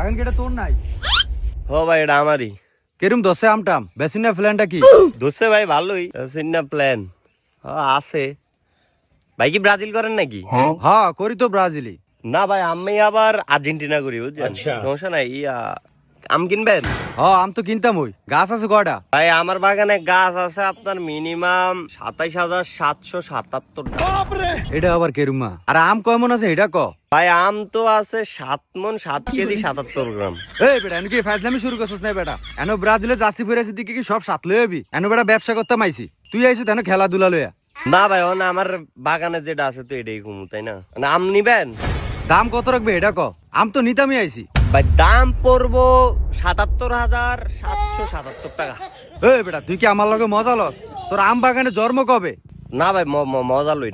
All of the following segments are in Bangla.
বাগান কেটে তোর নাই? হ ভাই এটা আমারই। কেরম দশে আমটাম বেসিন না প্ল্যানটা কি? ধরছে ভাই ভালোই না প্ল্যান আছে। ভাই কি ব্রাজিল করেন নাকি? হ্যাঁ করি তো ব্রাজিলি। না ভাই আমি আবার আর্জেন্টিনা করি বুঝছেন। সমস্যা নাই আম কিনবেন? হ্যাঁ আম তো কিনতাম, ওই গাছ আছে কয়টা? ভাই আমার বাগানে গাছ আছে আপনার মিনিমাম 27,777টা। এটা আবার কেরুমা? আর আম কয় মন আছে এটা ক? ভাই আম তো আছে 7 মন 7 কেজি 77 গ্রাম। এই বেটা এনে কি ফাজলামি শুরু করছিস না বেটা? এনো ব্রাজিলে যাচ্ছি ফিরেছি দিকে কি সব সাত লই হবি? এনো বেটা ব্যবসা করতে মাইছি, তুই আইছিস তেন খেলাধুলা লইয়া। না ভাই না আমার বাগানে যেটা আছে তো এটাই ঘুমু তাই না। মানে আম নিবেন? দাম কত রাখবে এটা ক? আম তো নিতামই আইছি। ভাই দাম পড়বো 77,777 টাকা। এই বেটা তুই কি আমার লগে মজা লস? তোর আম বাগানে জন্ম কবে? না ভাই মজা লই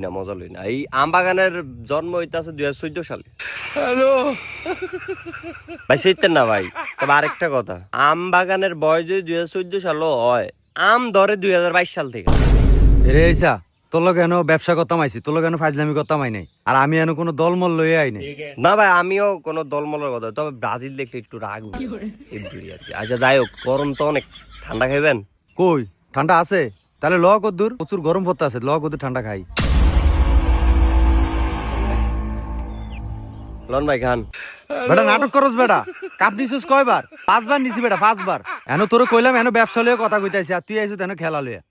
না এই আম বাগানের জন্ম হইতাছে 2014 সালে। ভাই সেইতেন না ভাই। তবে আরেকটা কথা, আম বাগানের বয়স যদি 2014 সালও হয়, আম ধরে 2022 সাল থেকে। রে আইসা তোর লগে এনো ব্যবসা করতাম আইছি, তোর লগে এনো ফাজলামি করতাম আই নাই। আর আমি এনো কোনো দলমল লইয়া আই নাই। না ভাই আমিও কোনো দলমলের কথা, তবে ব্রাজিল দেখলে একটু রাগ উঠে এই দুই আর কি। আচ্ছা যাই হোক, গরম তো অনেক, ঠান্ডা খাইবেন? কই ঠান্ডা আছে? তাহলে ল কদ্দুর, প্রচুর গরম পড়তে আছে, ল কদ্দুর ঠান্ডা খাই। লন ভাই খান। বেটা নাটক করস বেটা, কাপ নিছিস কয়বার? 5 বার নিছি বেটা, 5 বার। এনো তোরে কইলাম এনো ব্যবসা লইয়া কথা কইতাইছি, আর তুই আইছিস এনো খেলা লইয়া।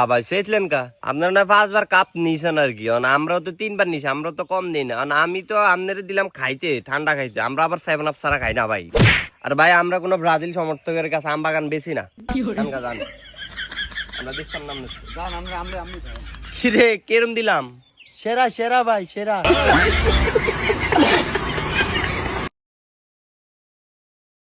ভাই সেইছিলেন কা আপনার না 5 বার কাপ নিছেন আর কি। আমরাও তো 3 বার নিছি, আমরা তো কম দিই না। আমি তো আপনারে দিলাম খাইতে, ঠান্ডা খাইতে। আমরা আবার 7 আপ ছাড়া খাই না ভাই। আর ভাই আমরা কোনো ব্রাজিল সমর্থকের কাছে আম বাগান বেশি না। আমরা দেখতাম নাম জান আমরা কিরে কেরম দিলাম? সেরা সেরা ভাই সেরা।